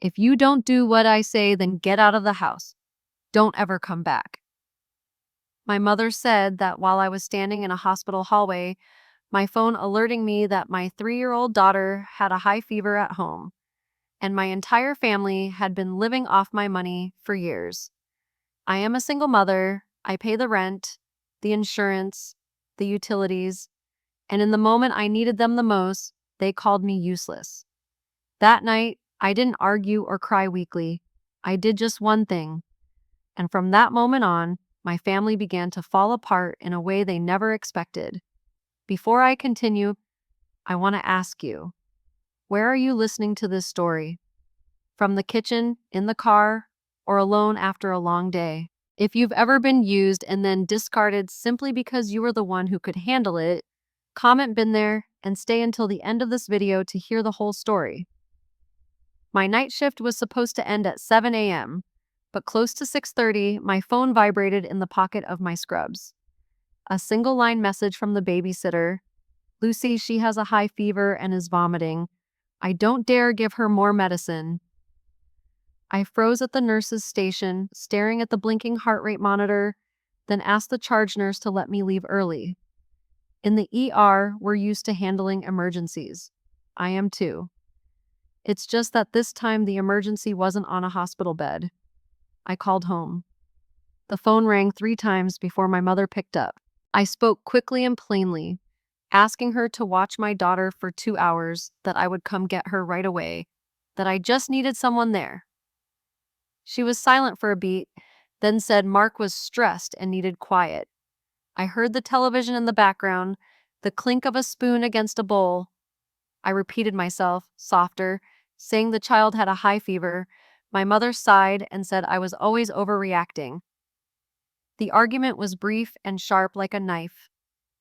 If you don't do what I say, then get out of the house. Don't ever come back. My mother said that while I was standing in a hospital hallway, my phone alerting me that my 3-year-old daughter had a high fever at home, and my entire family had been living off my money for years. I am a single mother. I pay the rent, the insurance, the utilities, and in the moment I needed them the most, they called me useless. That night, I didn't argue or cry weakly. I did just one thing. And from that moment on, my family began to fall apart in a way they never expected. Before I continue, I want to ask you, where are you listening to this story? From the kitchen, in the car, or alone after a long day? If you've ever been used and then discarded simply because you were the one who could handle it, comment "been there" and stay until the end of this video to hear the whole story. My night shift was supposed to end at 7 a.m., but close to 6:30, my phone vibrated in the pocket of my scrubs. A single-line message from the babysitter. "Lucy, she has a high fever and is vomiting. I don't dare give her more medicine." I froze at the nurse's station, staring at the blinking heart rate monitor, then asked the charge nurse to let me leave early. In the ER, we're used to handling emergencies. I am too. It's just that this time the emergency wasn't on a hospital bed. I called home. The phone rang 3 times before my mother picked up. I spoke quickly and plainly, asking her to watch my daughter for 2 hours, that I would come get her right away, that I just needed someone there. She was silent for a beat, then said Mark was stressed and needed quiet. I heard the television in the background, the clink of a spoon against a bowl. I repeated myself, softer, saying the child had a high fever. My mother sighed and said I was always overreacting. The argument was brief and sharp like a knife.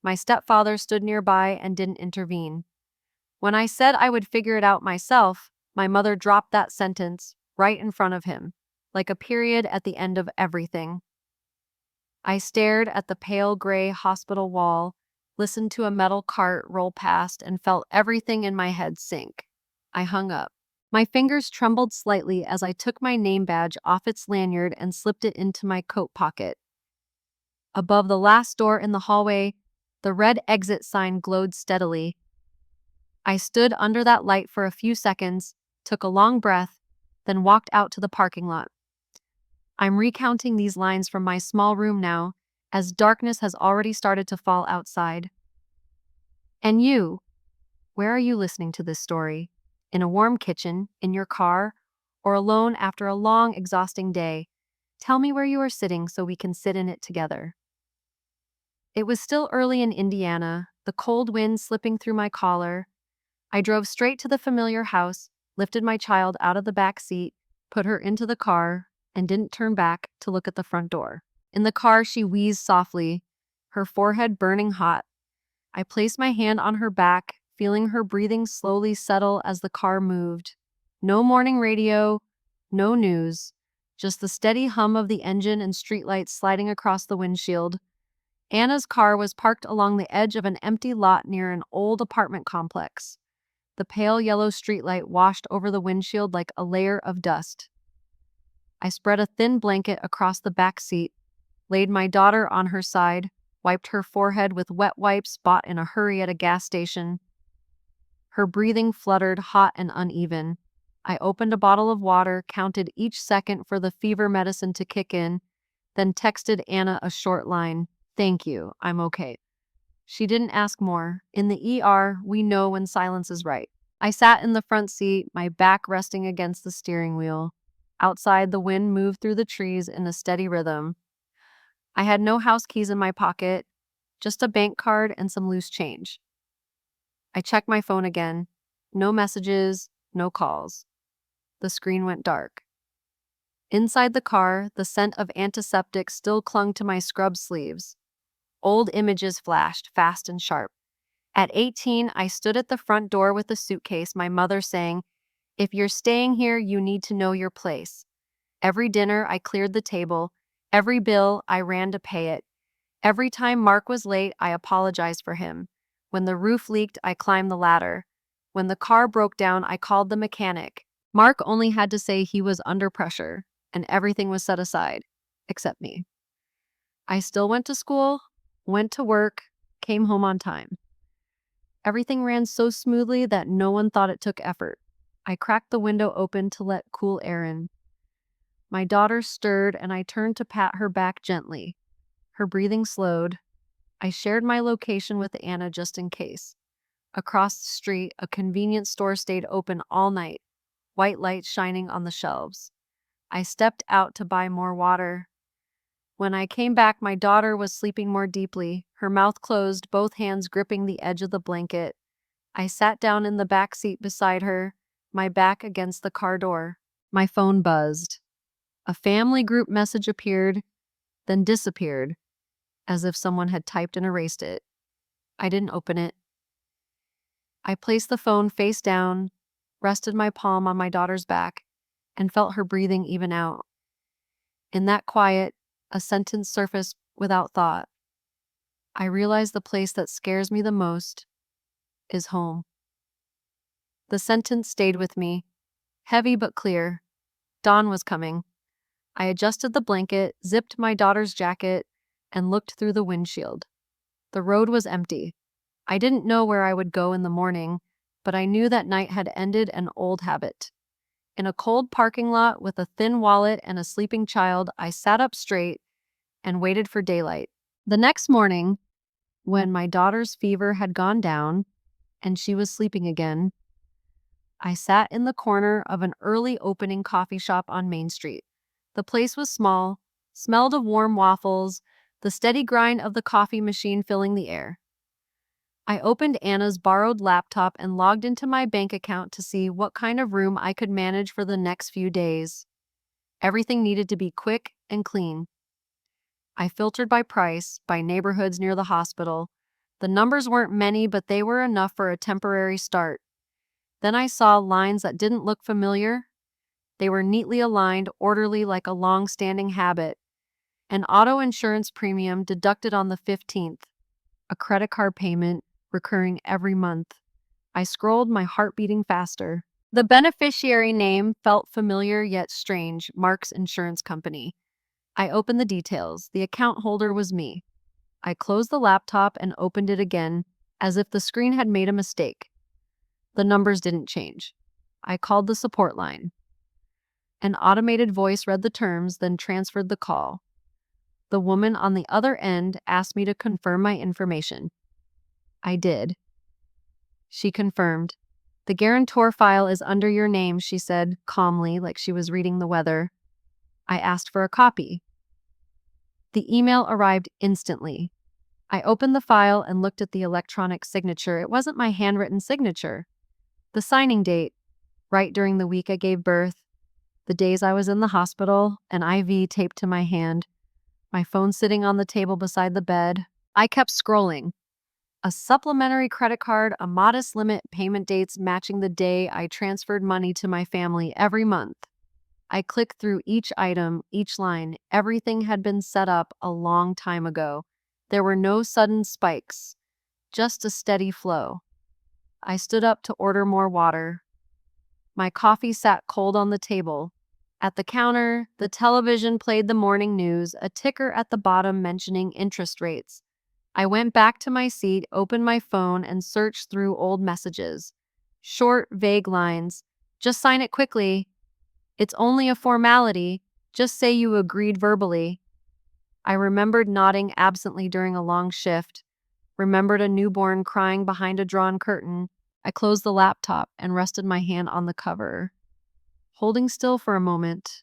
My stepfather stood nearby and didn't intervene. When I said I would figure it out myself, my mother dropped that sentence right in front of him, like a period at the end of everything. I stared at the pale gray hospital wall, listened to a metal cart roll past, and felt everything in my head sink. I hung up. My fingers trembled slightly as I took my name badge off its lanyard and slipped it into my coat pocket. Above the last door in the hallway, the red exit sign glowed steadily. I stood under that light for a few seconds, took a long breath, then walked out to the parking lot. I'm recounting these lines from my small room now, as darkness has already started to fall outside. And you, where are you listening to this story? In a warm kitchen, in your car, or alone after a long, exhausting day? Tell me where you are sitting so we can sit in it together. It was still early in Indiana, the cold wind slipping through my collar. I drove straight to the familiar house, lifted my child out of the back seat, put her into the car, and didn't turn back to look at the front door. In the car, she wheezed softly, her forehead burning hot. I placed my hand on her back, feeling her breathing slowly settle as the car moved. No morning radio, no news, just the steady hum of the engine and streetlights sliding across the windshield. Anna's car was parked along the edge of an empty lot near an old apartment complex. The pale yellow streetlight washed over the windshield like a layer of dust. I spread a thin blanket across the back seat, laid my daughter on her side, wiped her forehead with wet wipes bought in a hurry at a gas station. Her breathing fluttered, hot and uneven. I opened a bottle of water, counted each second for the fever medicine to kick in, then texted Anna a short line, "Thank you, I'm okay." She didn't ask more. In the ER, we know when silence is right. I sat in the front seat, my back resting against the steering wheel. Outside, the wind moved through the trees in a steady rhythm. I had no house keys in my pocket, just a bank card and some loose change. I checked my phone again. No messages, no calls. The screen went dark. Inside the car, the scent of antiseptic still clung to my scrub sleeves. Old images flashed, fast and sharp. At 18, I stood at the front door with a suitcase, my mother saying, "If you're staying here, you need to know your place." Every dinner, I cleared the table. Every bill, I ran to pay it. Every time Mark was late, I apologized for him. When the roof leaked, I climbed the ladder. When the car broke down, I called the mechanic. Mark only had to say he was under pressure, and everything was set aside, except me. I still went to school, went to work, came home on time. Everything ran so smoothly that no one thought it took effort. I cracked the window open to let cool air in. My daughter stirred, and I turned to pat her back gently. Her breathing slowed. I shared my location with Anna just in case. Across the street, a convenience store stayed open all night, white lights shining on the shelves. I stepped out to buy more water. When I came back, my daughter was sleeping more deeply, her mouth closed, both hands gripping the edge of the blanket. I sat down in the back seat beside her, my back against the car door. My phone buzzed. A family group message appeared, then disappeared, as if someone had typed and erased it. I didn't open it. I placed the phone face down, rested my palm on my daughter's back, and felt her breathing even out. In that quiet, a sentence surfaced without thought. I realized the place that scares me the most is home. The sentence stayed with me, heavy but clear. Dawn was coming. I adjusted the blanket, zipped my daughter's jacket, and looked through the windshield. The road was empty. I didn't know where I would go in the morning, but I knew that night had ended an old habit. In a cold parking lot with a thin wallet and a sleeping child, I sat up straight and waited for daylight. The next morning, when my daughter's fever had gone down and she was sleeping again, I sat in the corner of an early opening coffee shop on Main Street. The place was small, smelled of warm waffles, the steady grind of the coffee machine filling the air. I opened Anna's borrowed laptop and logged into my bank account to see what kind of room I could manage for the next few days. Everything needed to be quick and clean. I filtered by price, by neighborhoods near the hospital. The numbers weren't many, but they were enough for a temporary start. Then I saw lines that didn't look familiar. They were neatly aligned, orderly like a long-standing habit. An auto insurance premium deducted on the 15th. A credit card payment recurring every month. I scrolled, my heart beating faster. The beneficiary name felt familiar yet strange, Mark's Insurance Company. I opened the details. The account holder was me. I closed the laptop and opened it again, as if the screen had made a mistake. The numbers didn't change. I called the support line. An automated voice read the terms, then transferred the call. The woman on the other end asked me to confirm my information. I did. She confirmed. The guarantor file is under your name, she said, calmly, like she was reading the weather. I asked for a copy. The email arrived instantly. I opened the file and looked at the electronic signature. It wasn't my handwritten signature. The signing date, right during the week I gave birth, the days I was in the hospital, an IV taped to my hand, my phone sitting on the table beside the bed. I kept scrolling. A supplementary credit card, a modest limit, payment dates matching the day I transferred money to my family every month. I clicked through each item, each line. Everything had been set up a long time ago. There were no sudden spikes, just a steady flow. I stood up to order more water. My coffee sat cold on the table. At the counter, the television played the morning news, a ticker at the bottom mentioning interest rates. I went back to my seat, opened my phone, and searched through old messages. Short, vague lines. Just sign it quickly. It's only a formality. Just say you agreed verbally. I remembered nodding absently during a long shift. Remembered a newborn crying behind a drawn curtain. I closed the laptop and rested my hand on the cover. Holding still for a moment,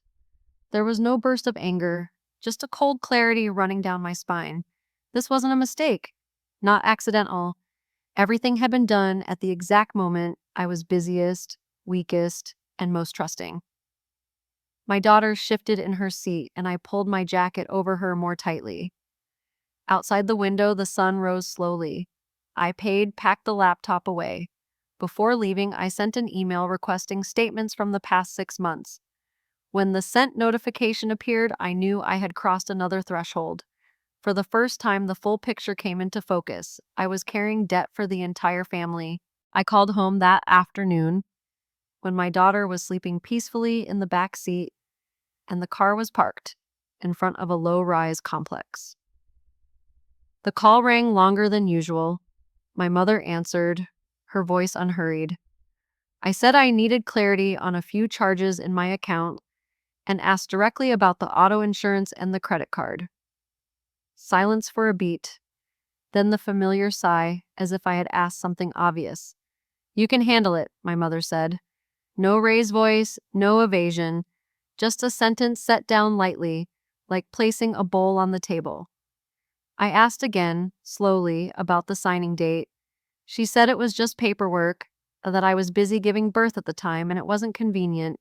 there was no burst of anger, just a cold clarity running down my spine. This wasn't a mistake, not accidental. Everything had been done at the exact moment I was busiest, weakest, and most trusting. My daughter shifted in her seat, and I pulled my jacket over her more tightly. Outside the window, the sun rose slowly. I paid, packed the laptop away. Before leaving, I sent an email requesting statements from the past 6 months. When the sent notification appeared, I knew I had crossed another threshold. For the first time, the full picture came into focus. I was carrying debt for the entire family. I called home that afternoon. when my daughter was sleeping peacefully in the back seat and the car was parked in front of a low-rise complex. The call rang longer than usual. My mother answered, her voice unhurried. I said I needed clarity on a few charges in my account and asked directly about the auto insurance and the credit card. Silence for a beat, then the familiar sigh, as if I had asked something obvious. You can handle it, my mother said. No raised voice, no evasion, just a sentence set down lightly, like placing a bowl on the table. I asked again, slowly, about the signing date. She said it was just paperwork, that I was busy giving birth at the time and it wasn't convenient,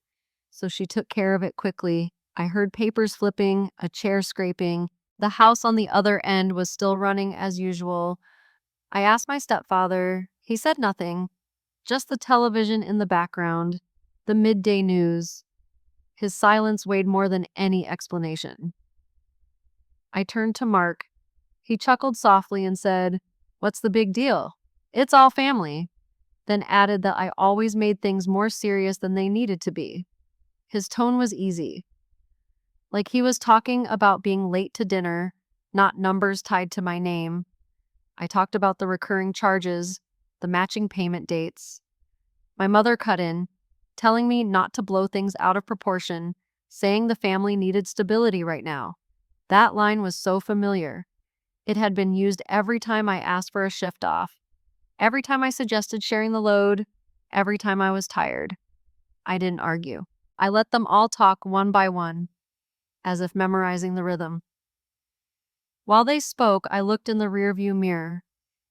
so she took care of it quickly. I heard papers flipping, a chair scraping. The house on the other end was still running as usual. I asked my stepfather. He said nothing, just the television in the background, the midday news. His silence weighed more than any explanation. I turned to Mark. He chuckled softly and said, "What's the big deal? It's all family." Then added that I always made things more serious than they needed to be. His tone was easy, like he was talking about being late to dinner, not numbers tied to my name. I talked about the recurring charges, the matching payment dates. My mother cut in, telling me not to blow things out of proportion, saying the family needed stability right now. That line was so familiar. It had been used every time I asked for a shift off, every time I suggested sharing the load, every time I was tired. I didn't argue. I let them all talk one by one, as if memorizing the rhythm. While they spoke, I looked in the rearview mirror.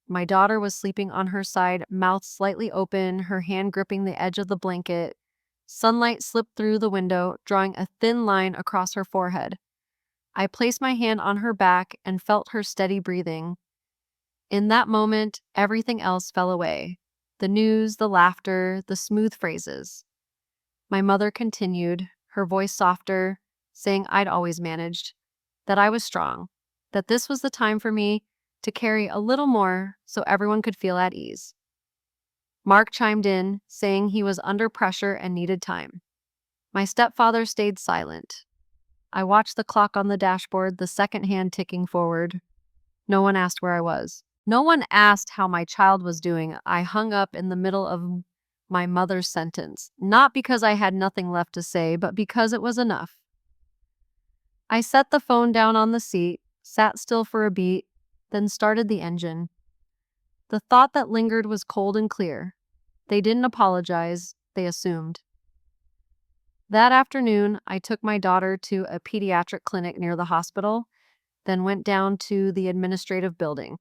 My daughter was sleeping on her side, mouth slightly open, her hand gripping the edge of the blanket. Sunlight slipped through the window, drawing a thin line across her forehead. I placed my hand on her back and felt her steady breathing. In that moment, everything else fell away. The news, the laughter, the smooth phrases. My mother continued, her voice softer, saying I'd always managed, that I was strong, that this was the time for me to carry a little more so everyone could feel at ease. Mark chimed in, saying he was under pressure and needed time. My stepfather stayed silent. I watched the clock on the dashboard, the second hand ticking forward. No one asked where I was. No one asked how my child was doing. I hung up in the middle of my mother's sentence, not because I had nothing left to say, but because it was enough. I set the phone down on the seat, sat still for a beat, then started the engine. The thought that lingered was cold and clear. They didn't apologize, they assumed. That afternoon, I took my daughter to a pediatric clinic near the hospital, then went down to the administrative building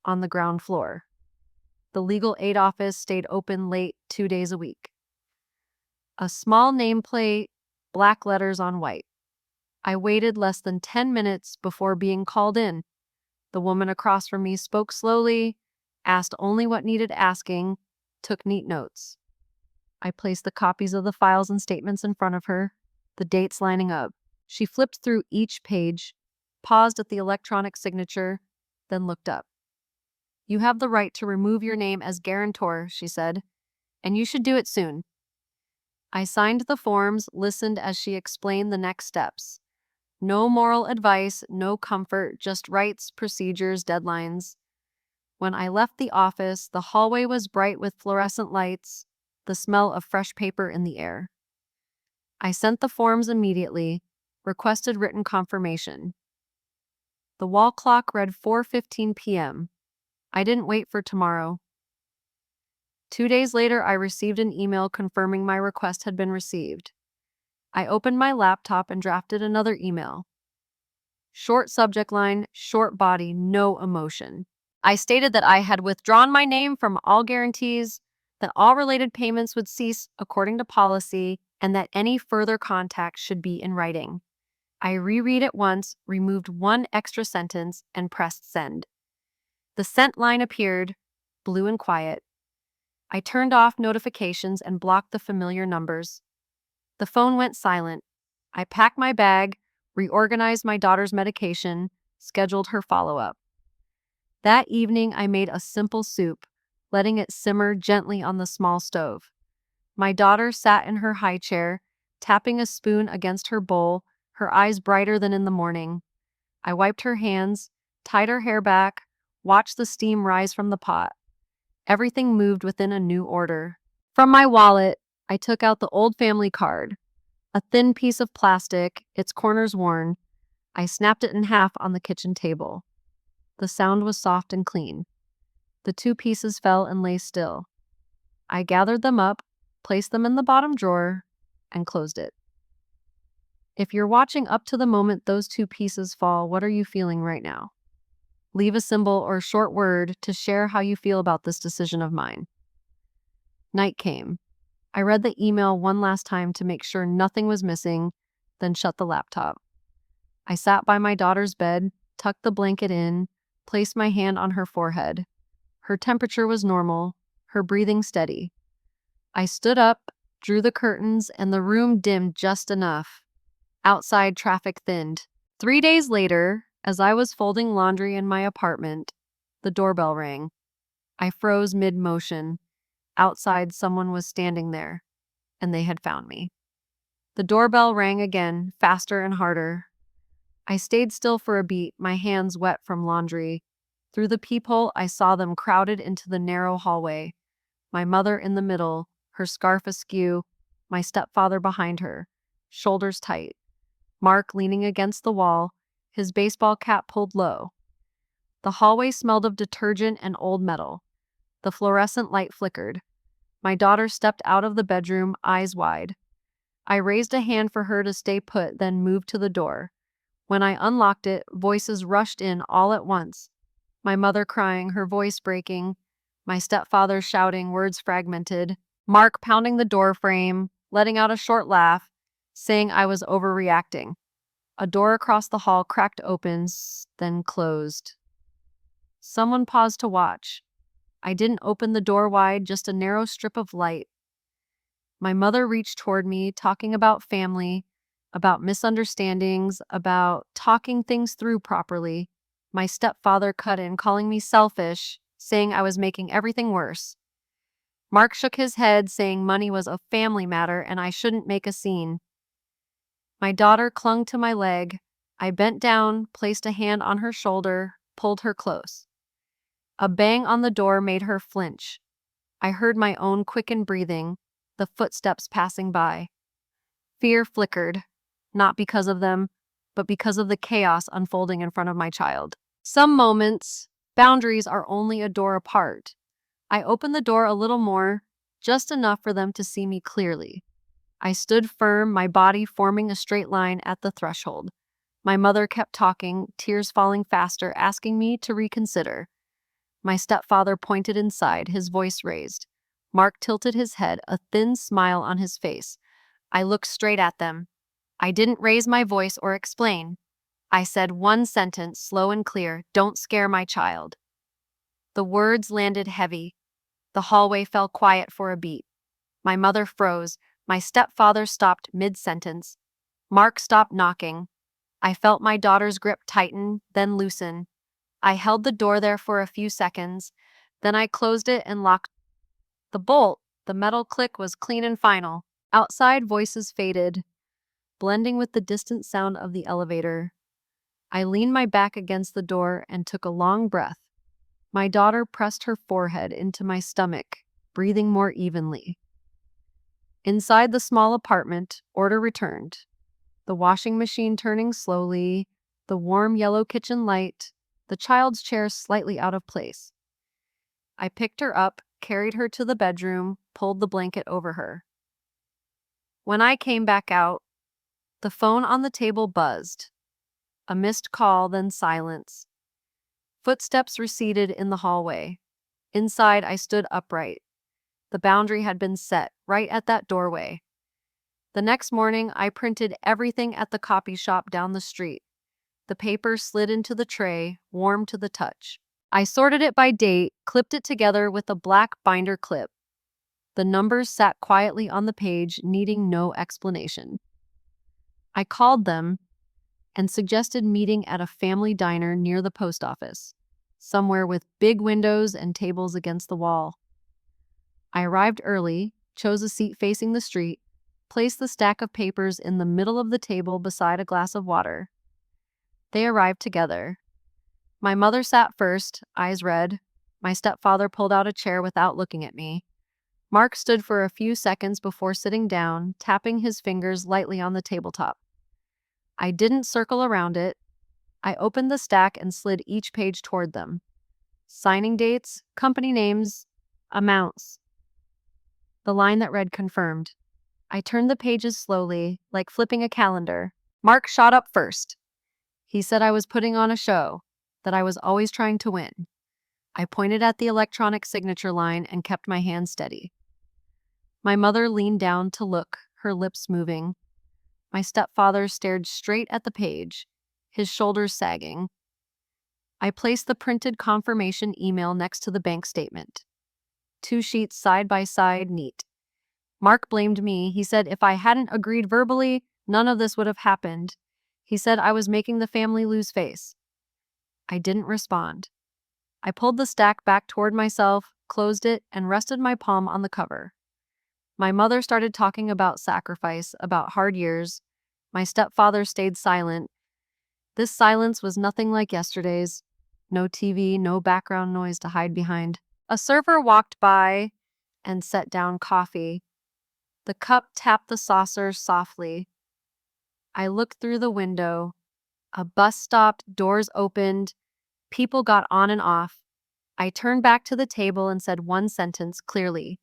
on the ground floor. The legal aid office stayed open late 2 days a week. A small nameplate, black letters on white. I waited less than 10 minutes before being called in. The woman across from me spoke slowly, asked only what needed asking, took neat notes. I placed the copies of the files and statements in front of her, the dates lining up. She flipped through each page, paused at the electronic signature, then looked up. You have the right to remove your name as guarantor, she said, and you should do it soon. I signed the forms, listened as she explained the next steps. No moral advice, no comfort, just rights, procedures, deadlines. When I left the office, the hallway was bright with fluorescent lights, the smell of fresh paper in the air. I sent the forms immediately, requested written confirmation. The wall clock read 4:15 p.m. I didn't wait for tomorrow. 2 days later, I received an email confirming my request had been received. I opened my laptop and drafted another email. Short subject line, short body, no emotion. I stated that I had withdrawn my name from all guarantees, that all related payments would cease according to policy, and that any further contact should be in writing. I reread it once, removed one extra sentence, and pressed send. The sent line appeared, blue and quiet. I turned off notifications and blocked the familiar numbers. The phone went silent. I packed my bag, reorganized my daughter's medication, scheduled her follow-up. That evening, I made a simple soup, letting it simmer gently on the small stove. My daughter sat in her high chair, tapping a spoon against her bowl, her eyes brighter than in the morning. I wiped her hands, tied her hair back, watched the steam rise from the pot. Everything moved within a new order. From my wallet, I took out the old family card, a thin piece of plastic, its corners worn. I snapped it in half on the kitchen table. The sound was soft and clean. The two pieces fell and lay still. I gathered them up, placed them in the bottom drawer, and closed it. If you're watching up to the moment those two pieces fall, what are you feeling right now? Leave a symbol or a short word to share how you feel about this decision of mine. Night came. I read the email one last time to make sure nothing was missing, then shut the laptop. I sat by my daughter's bed, tucked the blanket in, placed my hand on her forehead. Her temperature was normal, her breathing steady. I stood up, drew the curtains, and the room dimmed just enough. Outside, traffic thinned. 3 days later, as I was folding laundry in my apartment, the doorbell rang. I froze mid-motion. Outside, someone was standing there, and they had found me. The doorbell rang again, faster and harder. I stayed still for a beat, my hands wet from laundry. Through the peephole, I saw them crowded into the narrow hallway. My mother in the middle, her scarf askew, my stepfather behind her, shoulders tight. Mark leaning against the wall, his baseball cap pulled low. The hallway smelled of detergent and old metal. The fluorescent light flickered. My daughter stepped out of the bedroom, eyes wide. I raised a hand for her to stay put, then moved to the door. When I unlocked it, voices rushed in all at once. My mother crying, her voice breaking. My stepfather shouting, words fragmented. Mark pounding the door frame, letting out a short laugh, saying I was overreacting. A door across the hall cracked open, then closed. Someone paused to watch. I didn't open the door wide, just a narrow strip of light. My mother reached toward me, talking about family, about misunderstandings, about talking things through properly. My stepfather cut in, calling me selfish, saying I was making everything worse. Mark shook his head, saying money was a family matter and I shouldn't make a scene. My daughter clung to my leg. I bent down, placed a hand on her shoulder, pulled her close. A bang on the door made her flinch. I heard my own quickened breathing, the footsteps passing by. Fear flickered, not because of them, but because of the chaos unfolding in front of my child. Some moments, boundaries are only a door apart. I opened the door a little more, just enough for them to see me clearly. I stood firm, my body forming a straight line at the threshold. My mother kept talking, tears falling faster, asking me to reconsider. My stepfather pointed inside, his voice raised. Mark tilted his head, a thin smile on his face. I looked straight at them. I didn't raise my voice or explain. I said one sentence, slow and clear, "Don't scare my child." The words landed heavy. The hallway fell quiet for a beat. My mother froze. My stepfather stopped mid-sentence. Mark stopped knocking. I felt my daughter's grip tighten, then loosen. I held the door there for a few seconds. Then I closed it and locked the bolt. The metal click was clean and final. Outside, voices faded, blending with the distant sound of the elevator. I leaned my back against the door and took a long breath. My daughter pressed her forehead into my stomach, breathing more evenly. Inside the small apartment, order returned. The washing machine turning slowly, the warm yellow kitchen light, the child's chair slightly out of place. I picked her up, carried her to the bedroom, pulled the blanket over her. When I came back out, the phone on the table buzzed. A missed call, then silence. Footsteps receded in the hallway. Inside, I stood upright. The boundary had been set, right at that doorway. The next morning, I printed everything at the copy shop down the street. The paper slid into the tray, warm to the touch. I sorted it by date, clipped it together with a black binder clip. The numbers sat quietly on the page, needing no explanation. I called them and suggested meeting at a family diner near the post office, somewhere with big windows and tables against the wall. I arrived early, chose a seat facing the street, placed the stack of papers in the middle of the table beside a glass of water. They arrived together. My mother sat first, eyes red. My stepfather pulled out a chair without looking at me. Mark stood for a few seconds before sitting down, tapping his fingers lightly on the tabletop. I didn't circle around it. I opened the stack and slid each page toward them. Signing dates, company names, amounts. The line that read confirmed. I turned the pages slowly, like flipping a calendar. Mark shot up first. He said I was putting on a show, that I was always trying to win. I pointed at the electronic signature line and kept my hand steady. My mother leaned down to look, her lips moving. My stepfather stared straight at the page, his shoulders sagging. I placed the printed confirmation email next to the bank statement. 2 sheets side by side, neat. Mark blamed me. He said if I hadn't agreed verbally, none of this would have happened. He said I was making the family lose face. I didn't respond. I pulled the stack back toward myself, closed it, and rested my palm on the cover. My mother started talking about sacrifice, about hard years. My stepfather stayed silent. This silence was nothing like yesterday's. No TV, no background noise to hide behind. A server walked by and set down coffee. The cup tapped the saucer softly. I looked through the window. A bus stopped, doors opened. People got on and off. I turned back to the table and said one sentence clearly.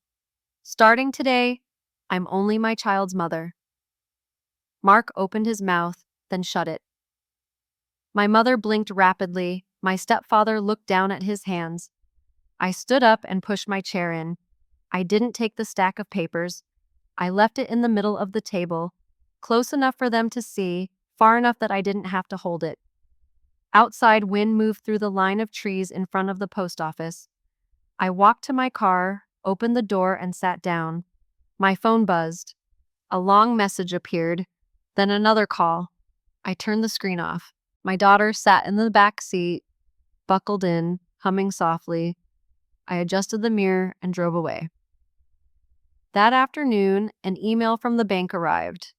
Starting today, I'm only my child's mother. Mark opened his mouth, then shut it. My mother blinked rapidly. My stepfather looked down at his hands. I stood up and pushed my chair in. I didn't take the stack of papers. I left it in the middle of the table, close enough for them to see, far enough that I didn't have to hold it. Outside, wind moved through the line of trees in front of the post office. I walked to my car, opened the door, and sat down. My phone buzzed. A long message appeared, then another call. I turned the screen off. My daughter sat in the back seat, buckled in, humming softly. I adjusted the mirror and drove away. That afternoon, an email from the bank arrived.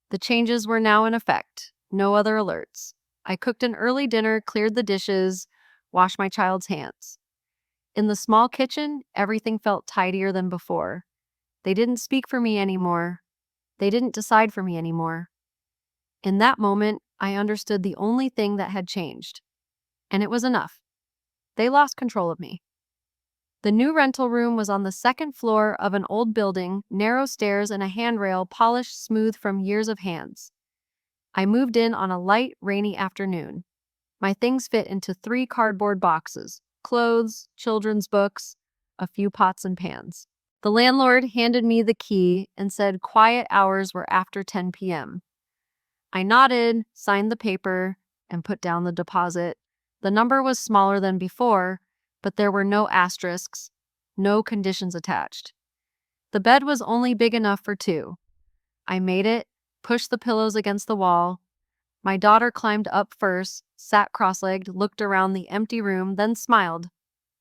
The changes were now in effect. No other alerts. I cooked an early dinner, cleared the dishes, washed my child's hands. In the small kitchen, everything felt tidier than before. They didn't speak for me anymore. They didn't decide for me anymore. In that moment, I understood the only thing that had changed. And it was enough. They lost control of me. The new rental room was on the second floor of an old building, narrow stairs and a handrail polished smooth from years of hands. I moved in on a light, rainy afternoon. My things fit into 3 cardboard boxes: clothes, children's books, a few pots and pans. The landlord handed me the key and said quiet hours were after 10 p.m. I nodded, signed the paper, and put down the deposit. The number was smaller than before, but there were no asterisks, no conditions attached. The bed was only big enough for 2. I made it, pushed the pillows against the wall. My daughter climbed up first, sat cross-legged, looked around the empty room, then smiled.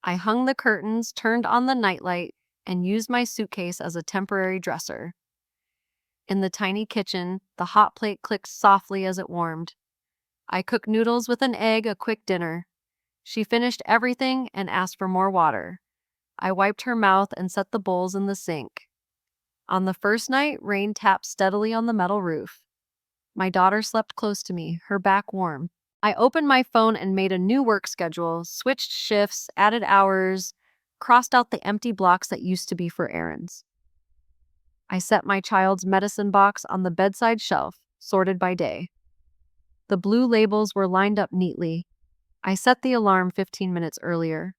I hung the curtains, turned on the nightlight, and used my suitcase as a temporary dresser. In the tiny kitchen, the hot plate clicked softly as it warmed. I cooked noodles with an egg, a quick dinner. She finished everything and asked for more water. I wiped her mouth and set the bowls in the sink. On the first night, rain tapped steadily on the metal roof. My daughter slept close to me, her back warm. I opened my phone and made a new work schedule, switched shifts, added hours, crossed out the empty blocks that used to be for errands. I set my child's medicine box on the bedside shelf, sorted by day. The blue labels were lined up neatly. I set the alarm 15 minutes earlier.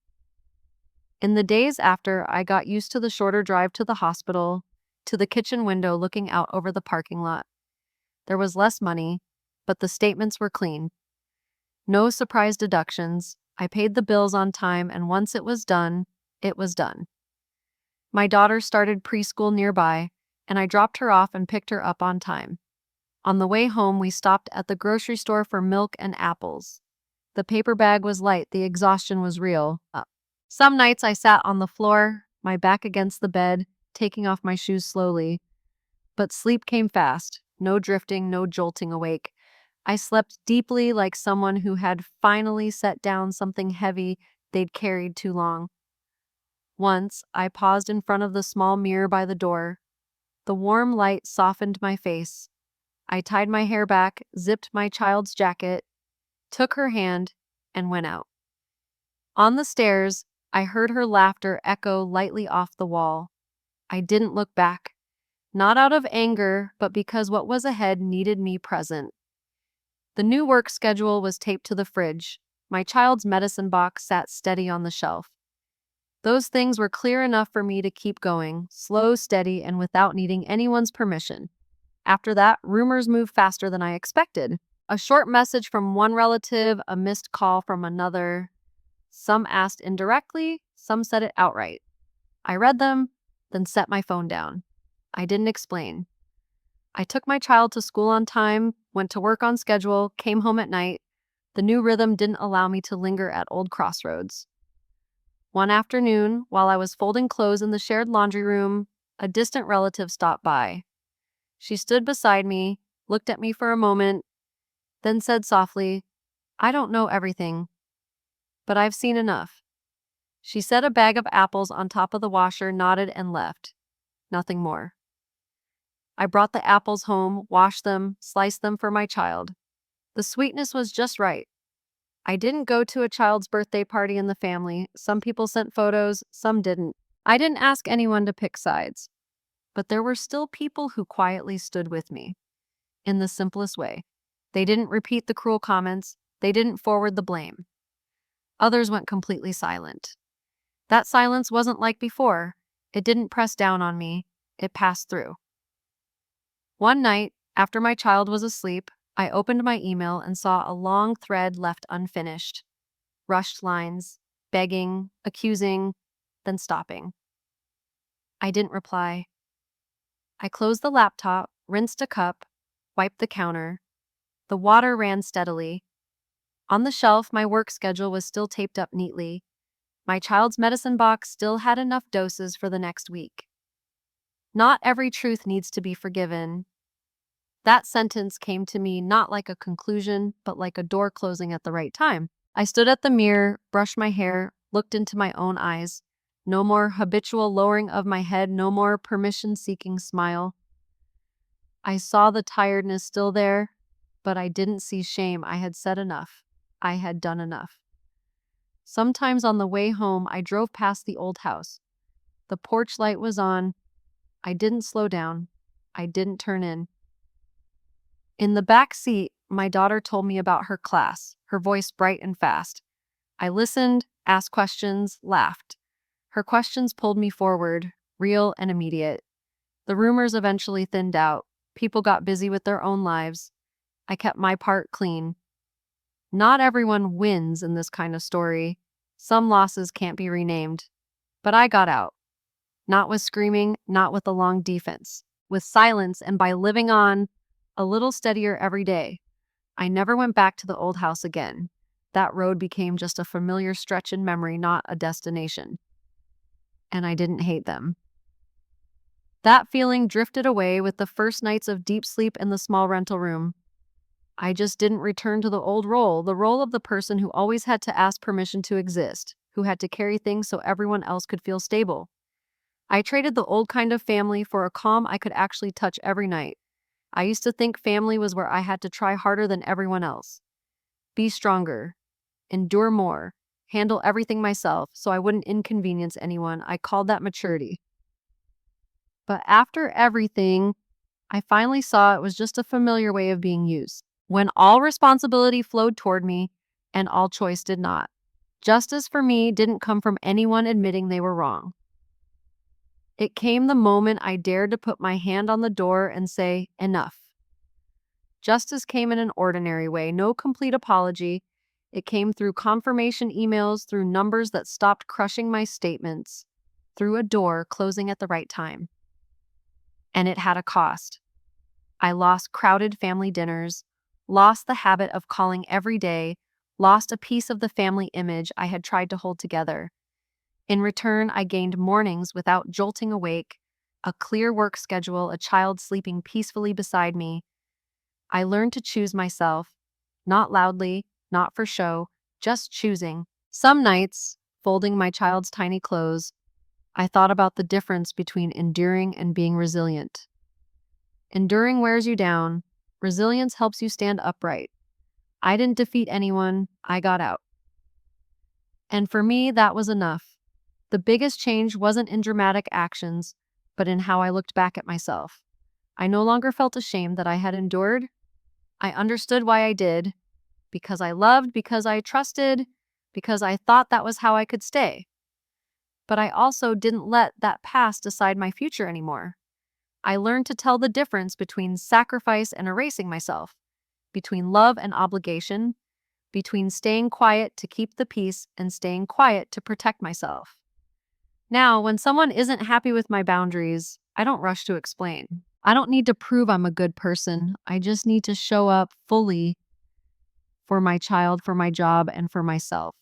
In the days after, I got used to the shorter drive to the hospital, to the kitchen window looking out over the parking lot. There was less money, but the statements were clean. No surprise deductions. I paid the bills on time, and once it was done, it was done. My daughter started preschool nearby, and I dropped her off and picked her up on time. On the way home, we stopped at the grocery store for milk and apples. The paper bag was light, the exhaustion was real. Some nights I sat on the floor, my back against the bed, taking off my shoes slowly. But sleep came fast. No drifting, no jolting awake. I slept deeply like someone who had finally set down something heavy they'd carried too long. Once, I paused in front of the small mirror by the door. The warm light softened my face. I tied my hair back, zipped my child's jacket, took her hand, and went out. On the stairs, I heard her laughter echo lightly off the wall. I didn't look back. Not out of anger, but because what was ahead needed me present. The new work schedule was taped to the fridge. My child's medicine box sat steady on the shelf. Those things were clear enough for me to keep going, slow, steady, and without needing anyone's permission. After that, rumors moved faster than I expected. A short message from one relative, a missed call from another. Some asked indirectly, some said it outright. I read them, then set my phone down. I didn't explain. I took my child to school on time, went to work on schedule, came home at night. The new rhythm didn't allow me to linger at old crossroads. One afternoon, while I was folding clothes in the shared laundry room, a distant relative stopped by. She stood beside me, looked at me for a moment, then said softly, "I don't know everything, but I've seen enough." She set a bag of apples on top of the washer, nodded, and left. Nothing more. I brought the apples home, washed them, sliced them for my child. The sweetness was just right. I didn't go to a child's birthday party in the family. Some people sent photos, some didn't. I didn't ask anyone to pick sides. But there were still people who quietly stood with me. In the simplest way. They didn't repeat the cruel comments. They didn't forward the blame. Others went completely silent. That silence wasn't like before. It didn't press down on me. It passed through. One night, after my child was asleep, I opened my email and saw a long thread left unfinished. Rushed lines, begging, accusing, then stopping. I didn't reply. I closed the laptop, rinsed a cup, wiped the counter. The water ran steadily. On the shelf, my work schedule was still taped up neatly. My child's medicine box still had enough doses for the next week. Not every truth needs to be forgiven. That sentence came to me not like a conclusion, but like a door closing at the right time. I stood at the mirror, brushed my hair, looked into my own eyes. No more habitual lowering of my head, no more permission-seeking smile. I saw the tiredness still there, but I didn't see shame. I had said enough. I had done enough. Sometimes on the way home, I drove past the old house. The porch light was on. I didn't slow down. I didn't turn in. In the back seat, my daughter told me about her class, her voice bright and fast. I listened, asked questions, laughed. Her questions pulled me forward, real and immediate. The rumors eventually thinned out. People got busy with their own lives. I kept my part clean. Not everyone wins in this kind of story. Some losses can't be renamed. But I got out. Not with screaming, not with a long defense. With silence and by living on, a little steadier every day. I never went back to the old house again. That road became just a familiar stretch in memory, not a destination. And I didn't hate them. That feeling drifted away with the first nights of deep sleep in the small rental room. I just didn't return to the old role, the role of the person who always had to ask permission to exist, who had to carry things so everyone else could feel stable. I traded the old kind of family for a calm I could actually touch every night. I used to think family was where I had to try harder than everyone else. Be stronger, endure more, handle everything myself so I wouldn't inconvenience anyone. I called that maturity. But after everything, I finally saw it was just a familiar way of being used. When all responsibility flowed toward me and all choice did not. Justice for me didn't come from anyone admitting they were wrong. It came the moment I dared to put my hand on the door and say, enough. Justice came in an ordinary way, no complete apology. It came through confirmation emails, through numbers that stopped crushing my statements, through a door closing at the right time. And it had a cost. I lost crowded family dinners, lost the habit of calling every day, lost a piece of the family image I had tried to hold together. In return, I gained mornings without jolting awake, a clear work schedule, a child sleeping peacefully beside me. I learned to choose myself, not loudly, not for show, just choosing. Some nights, folding my child's tiny clothes, I thought about the difference between enduring and being resilient. Enduring wears you down, resilience helps you stand upright. I didn't defeat anyone, I got out. And for me, that was enough. The biggest change wasn't in dramatic actions, but in how I looked back at myself. I no longer felt ashamed that I had endured. I understood why I did, because I loved, because I trusted, because I thought that was how I could stay. But I also didn't let that past decide my future anymore. I learned to tell the difference between sacrifice and erasing myself, between love and obligation, between staying quiet to keep the peace and staying quiet to protect myself. Now, when someone isn't happy with my boundaries, I don't rush to explain. I don't need to prove I'm a good person. I just need to show up fully for my child, for my job, and for myself.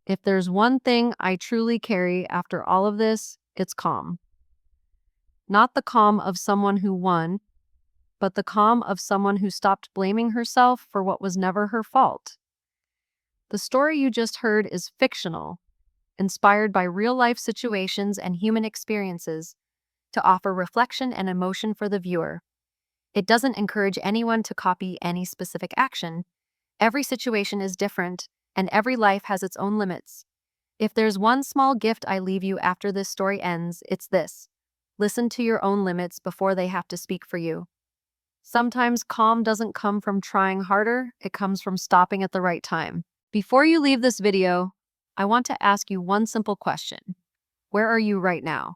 If there's one thing I truly carry after all of this, it's calm. Not the calm of someone who won, but the calm of someone who stopped blaming herself for what was never her fault. The story you just heard is fictional, inspired by real-life situations and human experiences to offer reflection and emotion for the viewer. It doesn't encourage anyone to copy any specific action. Every situation is different, and every life has its own limits. If there's one small gift I leave you after this story ends, it's this. Listen to your own limits before they have to speak for you. Sometimes calm doesn't come from trying harder, it comes from stopping at the right time. Before you leave this video, I want to ask you one simple question. Where are you right now?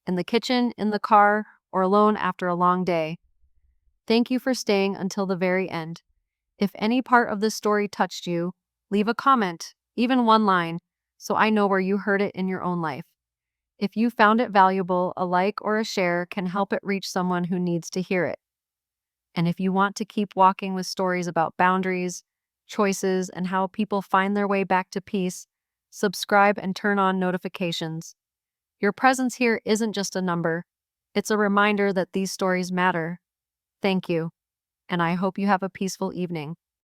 In the kitchen, in the car, or alone after a long day? Thank you for staying until the very end. If any part of this story touched you, leave a comment, even one line, so I know where you heard it in your own life. If you found it valuable, a like or a share can help it reach someone who needs to hear it. And if you want to keep walking with stories about boundaries, choices, and how people find their way back to peace, subscribe and turn on notifications. Your presence here isn't just a number, it's a reminder that these stories matter. Thank you, and I hope you have a peaceful evening.